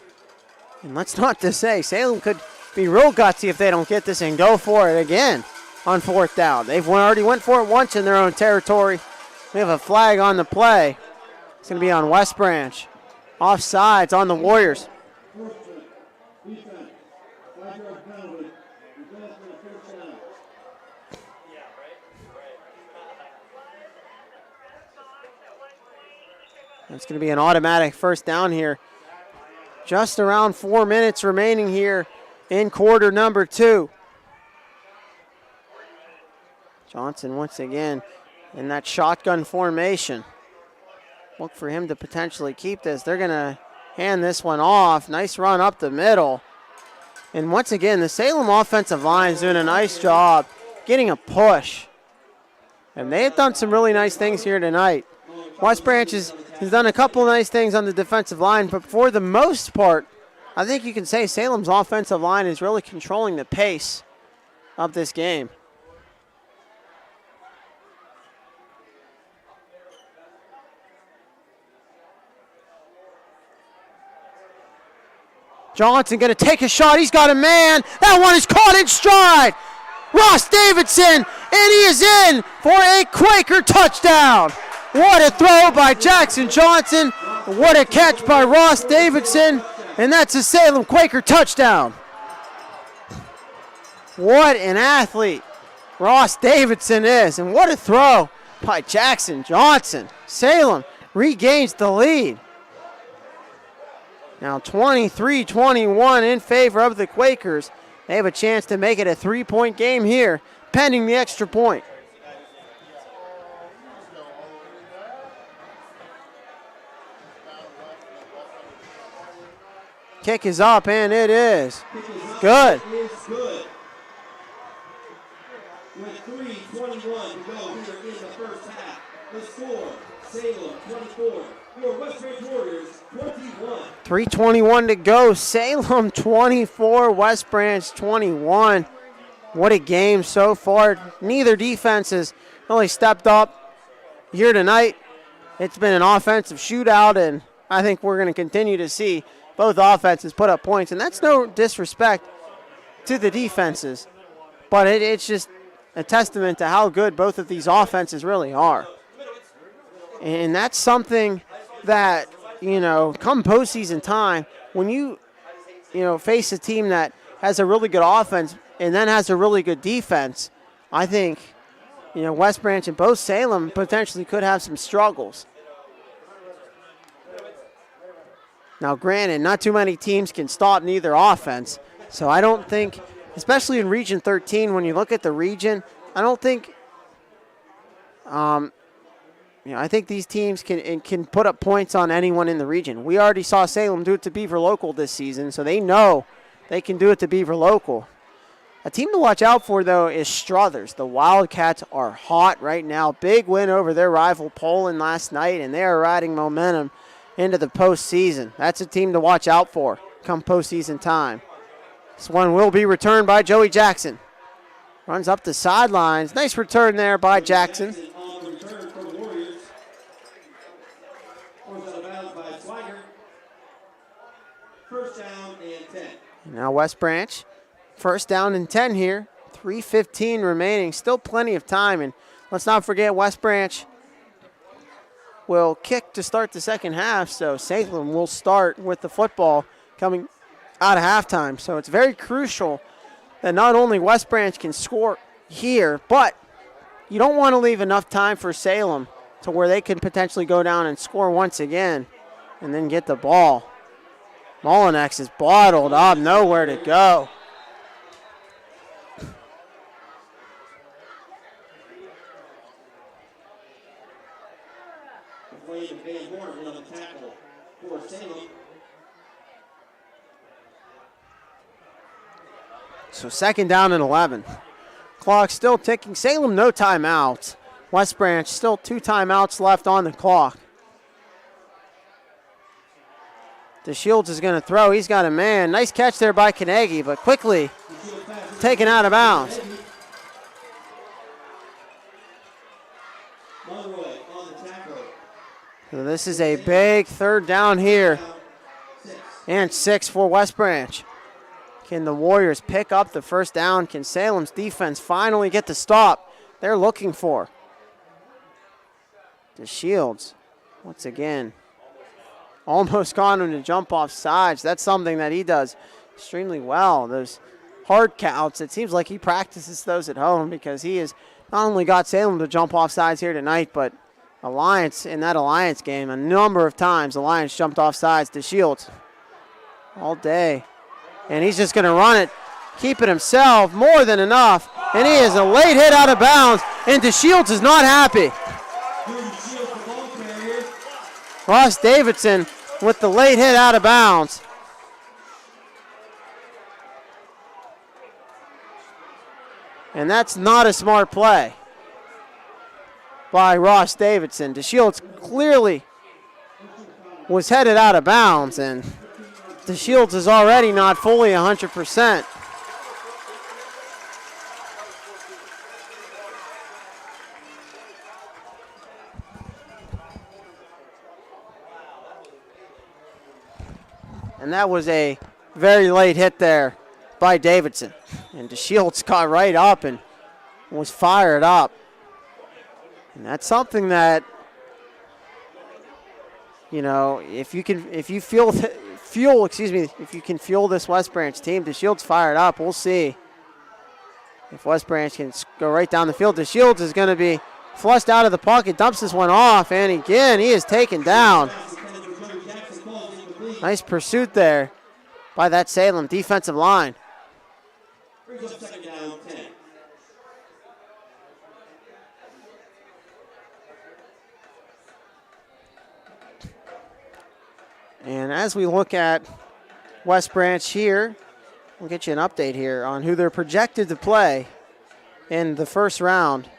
And let's not just say Salem could be real gutsy if they don't get this and go for it again on fourth down. They've already went for it once in their own territory. We have a flag on the play. It's going to be on West Branch. Offsides on the Warriors. It's going to be an automatic first down here. Just around 4 minutes remaining here in quarter number 2. Johnson once again in that shotgun formation. Look for him to potentially keep this. They're going to hand this one off. Nice run up the middle. And once again, the Salem offensive line is doing a nice job getting a push. And they have done some really nice things here tonight. West Branch has done a couple nice things on the defensive line, but for the most part, I think you can say Salem's offensive line is really controlling the pace of this game. Johnson going to take a shot. He's got a man. That one is caught in stride. Ross Davidson, and he is in for a Quaker touchdown. What a throw by Jackson Johnson. What a catch by Ross Davidson. And that's a Salem Quaker touchdown. What an athlete Ross Davidson is. And what a throw by Jackson Johnson. Salem regains the lead. Now 23-21 in favor of the Quakers. They have a chance to make it a 3-point game here, pending the extra point. Kick is up, and it is good. It's good. With 3:21 to go here in the first half. The score, Salem 24, your West Branch Warriors 21. 3:21 to go. Salem 24, West Branch 21. What a game so far. Neither defense has really stepped up here tonight. It's been an offensive shootout, and I think we're going to continue to see both offenses put up points. And that's no disrespect to the defenses, but it's just a testament to how good both of these offenses really are. And that's something that, come postseason time, when you face a team that has a really good offense and then has a really good defense, I think, West Branch and both Salem potentially could have some struggles. Now, granted, not too many teams can stop neither offense, so I don't think, especially in Region 13, when you look at the region, I don't think, I think these teams can put up points on anyone in the region. We already saw Salem do it to Beaver Local this season, so they know they can do it to Beaver Local. A team to watch out for, though, is Struthers. The Wildcats are hot right now. Big win over their rival Poland last night, and they are riding momentum into the postseason. That's a team to watch out for come postseason time. This one will be returned by Joey Jackson. Runs up the sidelines. Nice return there by Jackson. First down and 10. Now West Branch, first down and 10 here. 3:15 remaining. Still plenty of time. And let's not forget West Branch will kick to start the second half. So Salem will start with the football coming out of halftime. So it's very crucial that not only West Branch can score here, but you don't want to leave enough time for Salem to where they can potentially go down and score once again and then get the ball. Molinex is bottled up, nowhere to go. So second down and 11. Clock still ticking. Salem no timeouts. West Branch still 2 timeouts left on the clock. DeShields is going to throw. He's got a man. Nice catch there by Carnegie, but quickly taken out of bounds. So this is a big third down here. And 6 for West Branch. Can the Warriors pick up the first down? Can Salem's defense finally get the stop they're looking for? DeShields, once again, almost got him to jump off sides. That's something that he does extremely well. Those hard counts, it seems like he practices those at home because he has not only got Salem to jump off sides here tonight, but Alliance, in that Alliance game, a number of times Alliance jumped off sides to Shields all day. And he's just going to run it, keep it himself, more than enough. And he is a late hit out of bounds, and DeShields is not happy. Ross Davidson with the late hit out of bounds. And that's not a smart play by Ross Davidson. DeShields clearly was headed out of bounds, and DeShields is already not fully 100%. And that was a very late hit there by Davidson. And DeShields got right up and was fired up. And that's something that, if you can fuel this West Branch team, DeShields fired up. We'll see if West Branch can go right down the field. DeShields is going to be flushed out of the pocket, dumps this one off, and again, he is taken down. Nice pursuit there by that Salem defensive line. Brings up second down, 10. And as we look at West Branch here, we'll get you an update here on who they're projected to play in the first round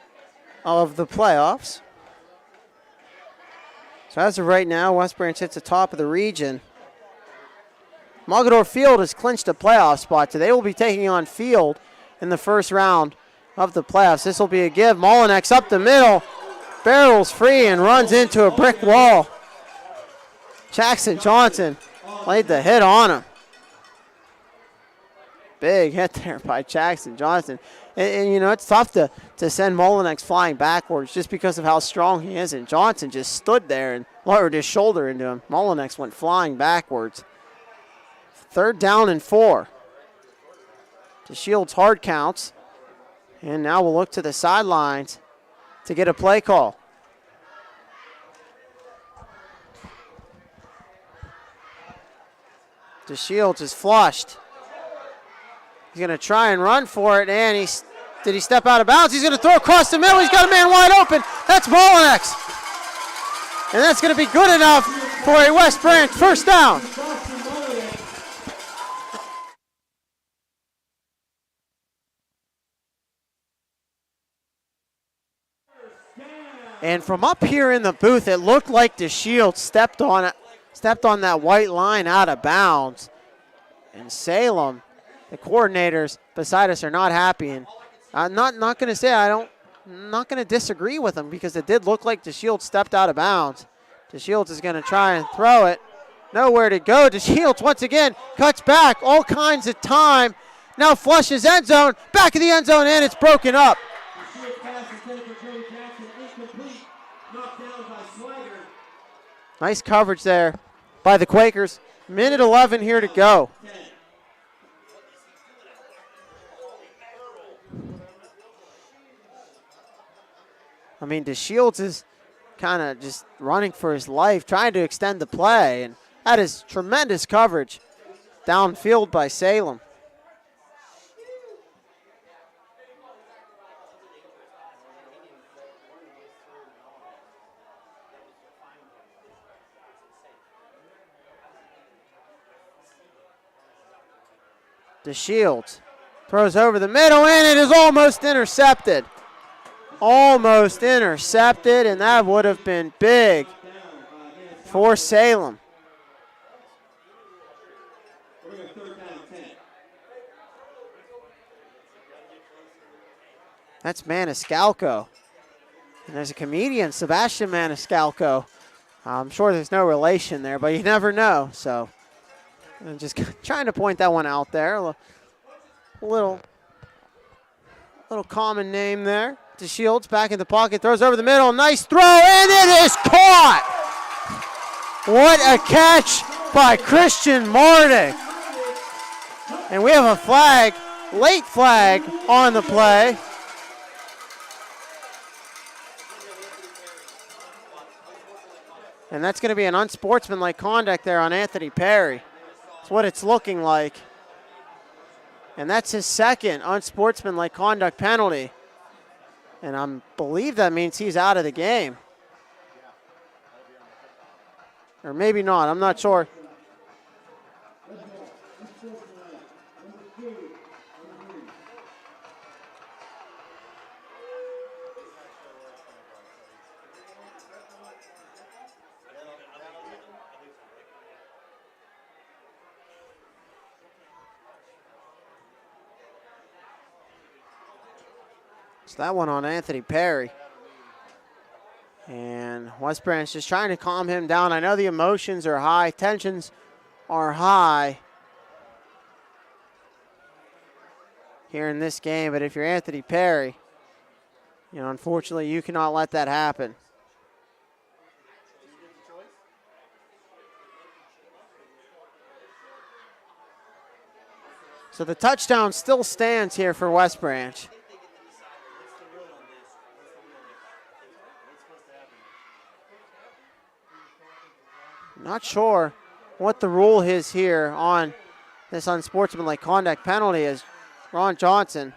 of the playoffs. So as of right now, West Branch hits the top of the region. Mogador Field has clinched a playoff spot, so they will be taking on Field in the first round of the playoffs. This will be a give. Molinex up the middle, barrels free and runs into a brick wall. Jackson Johnson laid the hit on him. Big hit there by Jackson Johnson. And you know, it's tough to send Molinex flying backwards just because of how strong he is. And Johnson just stood there and lowered his shoulder into him. Molinex went flying backwards. 3rd down and 4. DeShields hard counts. And now we'll look to the sidelines to get a play call. DeShields is flushed. He's going to try and run for it, and did he step out of bounds? He's going to throw across the middle. He's got a man wide open. That's Molinex. And that's going to be good enough for a West Branch first down. And from up here in the booth, it looked like DeShields stepped on that white line out of bounds. And Salem, the coordinators beside us, are not happy. And I'm not going to say I'm not going to disagree with them, because it did look like DeShields stepped out of bounds. DeShields is going to try and throw it. Nowhere to go. DeShields once again cuts back all kinds of time. Now flushes end zone. Back of the end zone, and it's broken up. Nice coverage there by the Quakers. Minute 11 here to go. I mean, DeShields is kind of just running for his life, trying to extend the play, and that is tremendous coverage downfield by Salem. DeShields throws over the middle, and it is almost intercepted. Almost intercepted, and that would have been big for Salem. That's Maniscalco. And there's a comedian, Sebastian Maniscalco. I'm sure there's no relation there, but you never know. So I'm just trying to point that one out there. A little common name there. DeShields back in the pocket, throws over the middle. Nice throw, and it is caught. What a catch by Christian Mardick. And we have a flag, late flag on the play. And that's going to be an unsportsmanlike conduct there on Anthony Perry. That's what it's looking like. And that's his second unsportsmanlike conduct penalty. And I believe that means he's out of the game. Or maybe not, I'm not sure. So that one on Anthony Perry. And West Branch just trying to calm him down. I know the emotions are high, tensions are high here in this game, but if you're Anthony Perry, you know, unfortunately you cannot let that happen. So the touchdown still stands here for West Branch. Not sure what the rule is here on this unsportsmanlike conduct penalty is Ron Johnson.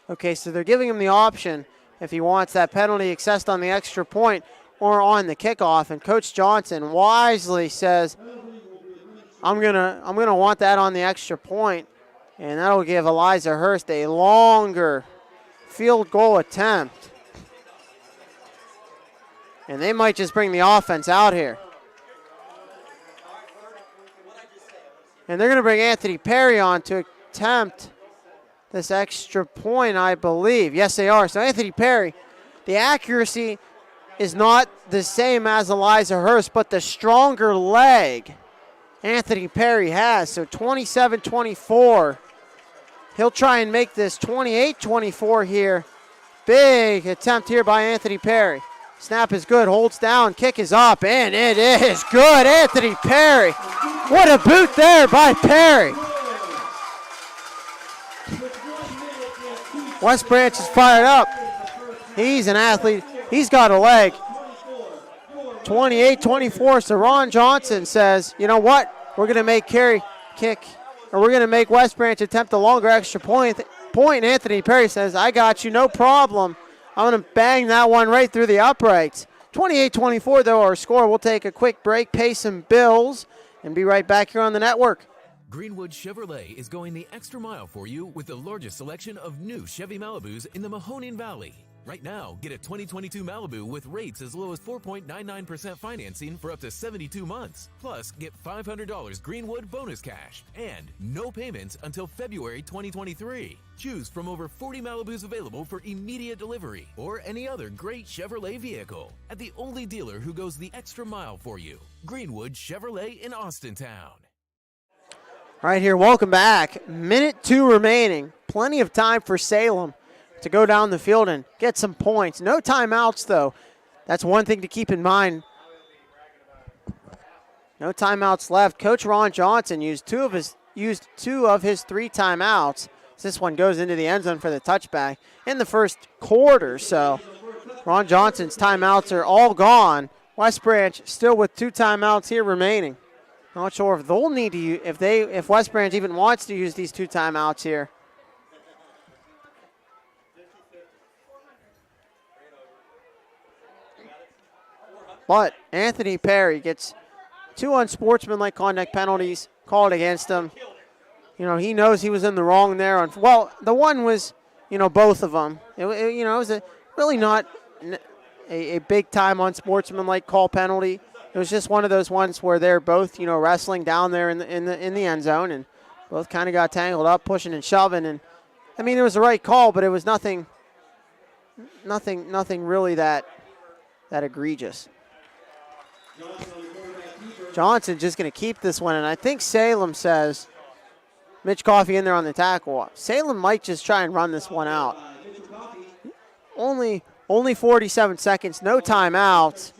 Okay, so they're giving him the option if he wants that penalty assessed on the extra point or on the kickoff, and Coach Johnson wisely says, I'm gonna want that on the extra point, and that'll give Eliza Hurst a longer field goal attempt. And they might just bring the offense out here. And they're going to bring Anthony Perry on to attempt this extra point, I believe. Yes, they are. So Anthony Perry, the accuracy is not the same as Eliza Hurst, but the stronger leg Anthony Perry has. So 27-24. He'll try and make this 28-24 here. Big attempt here by Anthony Perry. Snap is good, holds down, kick is up, and it is good. Anthony Perry. What a boot there by Perry. West Branch is fired up. He's an athlete. He's got a leg. 28-24, so Ron Johnson says, you know what? We're going to make Carey kick, or we're going to make West Branch attempt a longer extra point. Anthony Perry says, I got you, no problem. I'm going to bang that one right through the uprights. 28-24, though, our score. We'll take a quick break, pay some bills, and be right back here on the network. Greenwood Chevrolet is going the extra mile for you with the largest selection of new Chevy Malibus in the Mahoning Valley. Right now, get a 2022 Malibu with rates as low as 4.99% financing for up to 72 months. Plus, get $500 Greenwood bonus cash and no payments until February 2023. Choose from over 40 Malibus available for immediate delivery or any other great Chevrolet vehicle at the only dealer who goes the extra mile for you. Greenwood Chevrolet in Austintown. Right here, welcome back. Minute 2 remaining. Plenty of time for Salem to go down the field and get some points. No timeouts, though. That's one thing to keep in mind. No timeouts left. Coach Ron Johnson used two of his 3 timeouts. This one goes into the end zone for the touchback in the first quarter. So Ron Johnson's timeouts are all gone. West Branch still with 2 timeouts here remaining. Not sure if they'll need to use, if West Branch even wants to use these 2 timeouts here. But Anthony Perry gets 2 unsportsmanlike conduct penalties called against him. You know, he knows he was in the wrong there. Well, the one was, you know, both of them. It was really not a big-time unsportsmanlike call penalty. It was just one of those ones where they're both, you know, wrestling down there in the end zone, and both kind of got tangled up, pushing and shoving. And I mean, it was the right call, but it was nothing really that egregious. Johnson just going to keep this one, and I think Salem says, Mitch Coffey in there on the tackle. Salem might just try and run this one out. Only 47 seconds, no timeouts,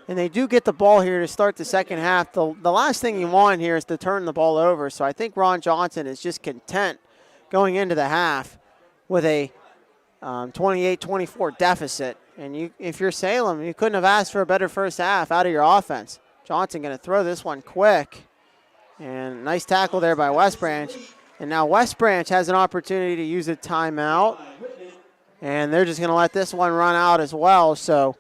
and they do get the ball here to start the second half. The last thing you want here is to turn the ball over, so I think Ron Johnson is just content going into the half with a 28-24 deficit. And if you're Salem, you couldn't have asked for a better first half out of your offense. Johnson going to throw this one quick. And nice tackle there by West Branch. And now West Branch has an opportunity to use a timeout. And they're just going to let this one run out as well. So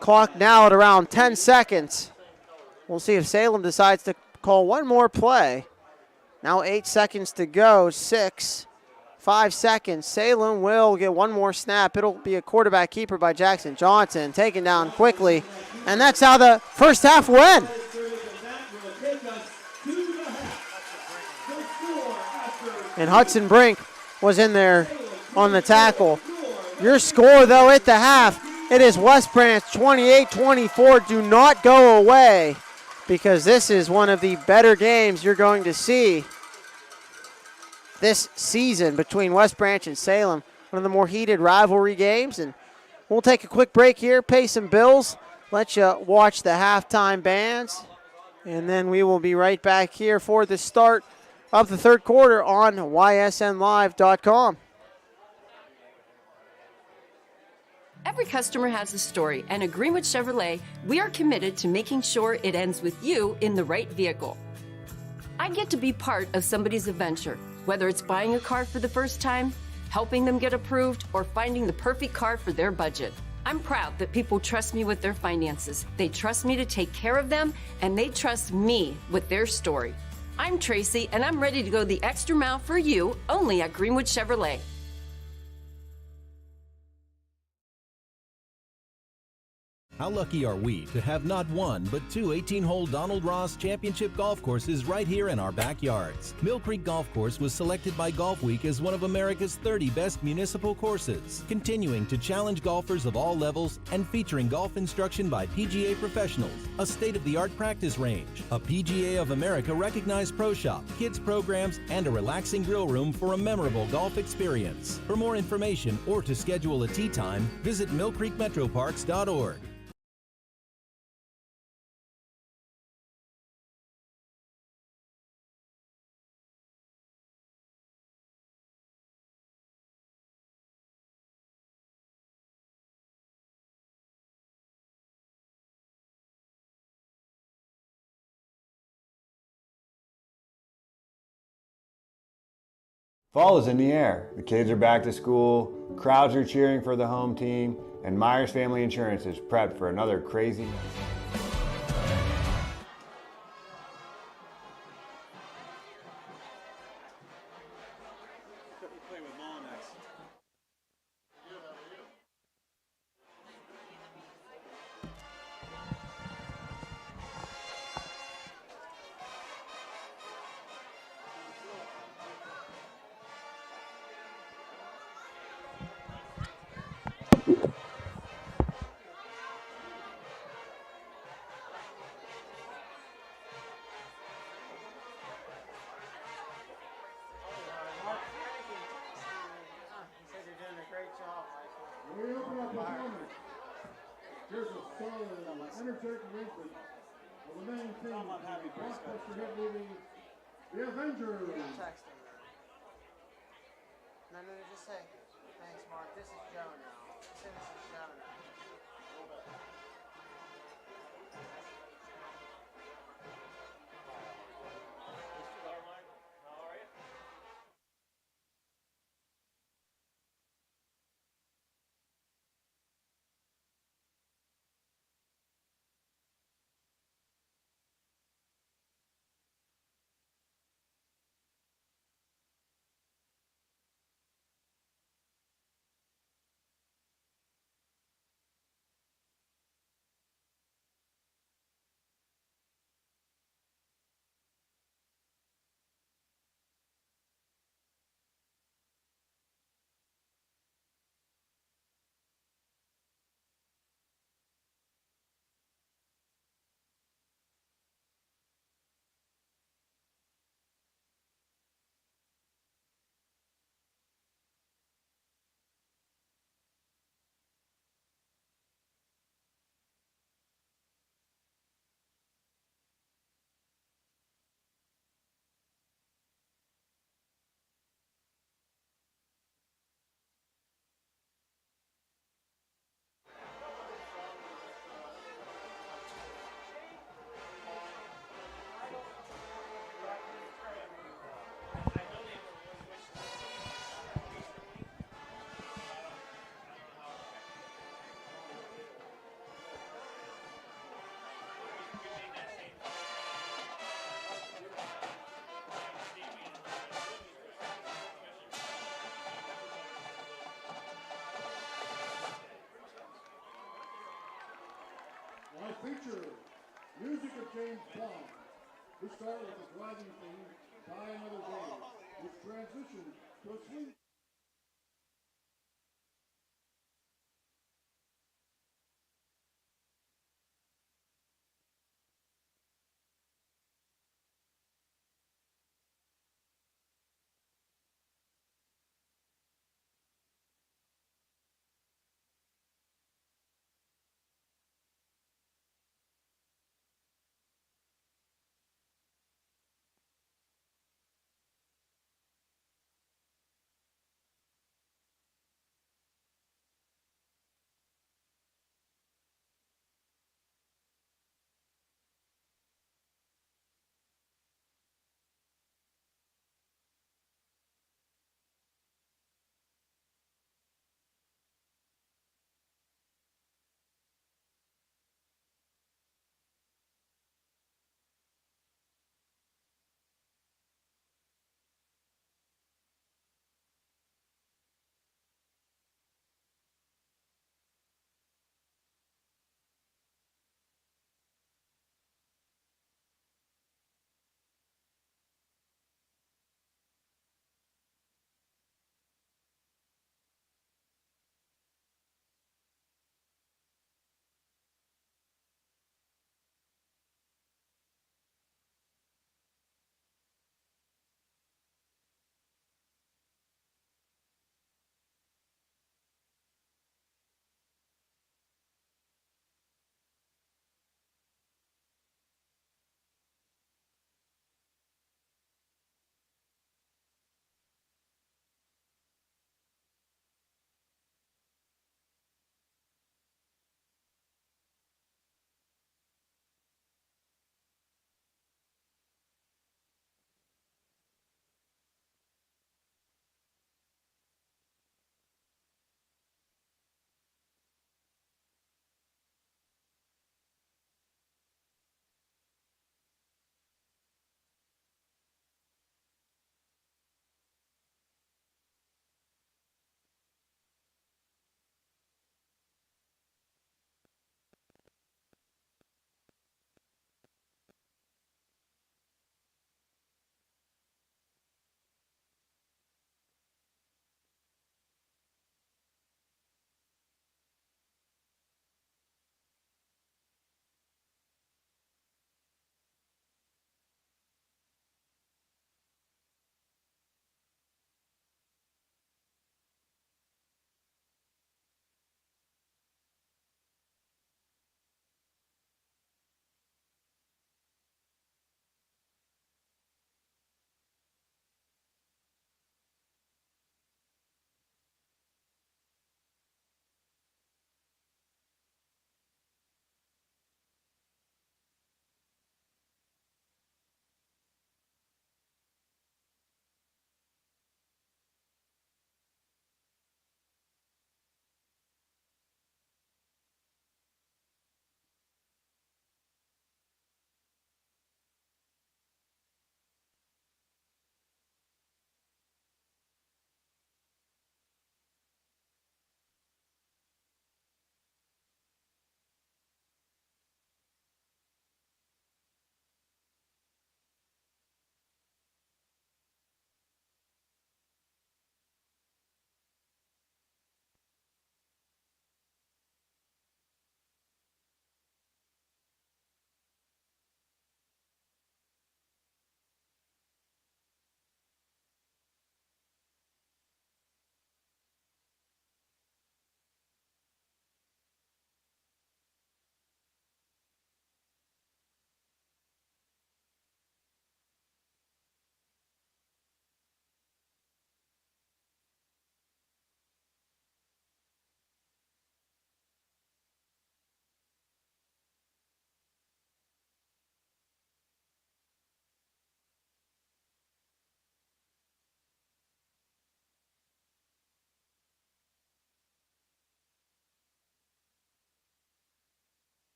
clock now at around 10 seconds. We'll see if Salem decides to call one more play. Now 8 seconds to go, 5 seconds. Salem will get one more snap. It'll be a quarterback keeper by Jackson Johnson, taken down quickly. And that's how the first half will end. And Hudson Brink was in there on the tackle. Your score, though, at the half, it is West Branch 28-24. Do not go away, because this is one of the better games you're going to see this season between West Branch and Salem. One of the more heated rivalry games. And we'll take a quick break here, pay some bills, let you watch the halftime bands, and then we will be right back here for the start of the third quarter on ysnlive.com. Every customer has a story, and at Greenwood Chevrolet, we are committed to making sure it ends with you in the right vehicle. I get to be part of somebody's adventure, whether it's buying a car for the first time, helping them get approved, or finding the perfect car for their budget. I'm proud that people trust me with their finances. They trust me to take care of them, and they trust me with their story. I'm Tracy, and I'm ready to go the extra mile for you, only at Greenwood Chevrolet. How lucky are we to have not one, but two 18-hole Donald Ross Championship golf courses right here in our backyards. Mill Creek Golf Course was selected by Golf Week as one of America's 30 best municipal courses, continuing to challenge golfers of all levels and featuring golf instruction by PGA professionals, a state-of-the-art practice range, a PGA of America recognized pro shop, kids programs, and a relaxing grill room for a memorable golf experience. For more information or to schedule a tee time, visit millcreekmetroparks.org. Fall is in the air. The kids are back to school, crowds are cheering for the home team, and Myers Family Insurance is prepped for another crazy night. We open up performance. Here's a solid, energetic movement of the main team. Blockbuster hit movie, The Avengers. No, just say, thanks, Mark. This is Joe now. Say this is Joe now. I feature music of James Bond. We start with the driving theme, Die Another Day, which transitions to a sweet.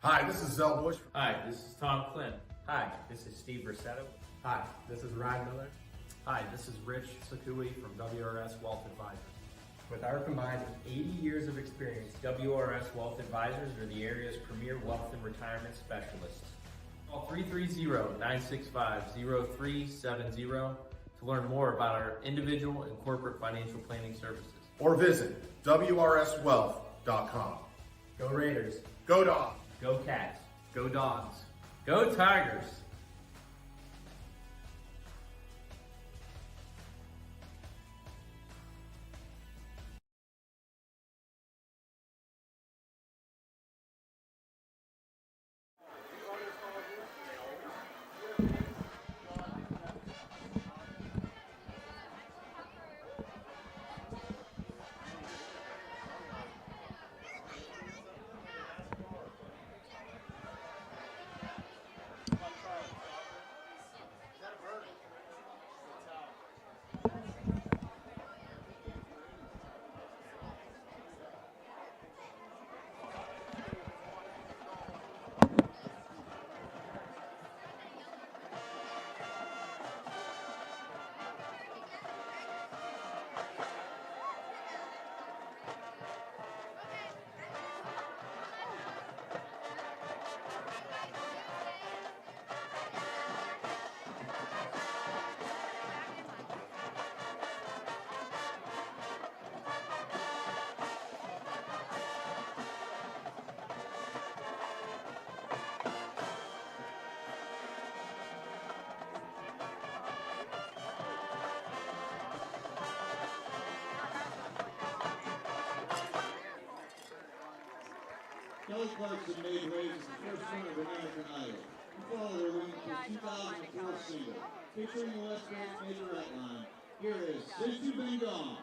Hi, this is Zell Bush. Hi, this is Tom Clint. Hi, this is Steve Versetto. Hi, this is Ryan Miller. Hi, this is Rich Sakui from WRS Wealth Advisors. With our combined 80 years of experience, WRS Wealth Advisors are the area's premier wealth and retirement specialists. Call 330-965-0370 to learn more about our individual and corporate financial planning services. Or visit WRSwealth.com. Go Raiders. Go Dogs. Go Cats. Go Dogs. Go Tigers. Kelly Clarkson made waves as the first winner of American Idol. You follow their winning to 2004 single. Featuring the West Branch Majorette line, here is Since You've Been Gone.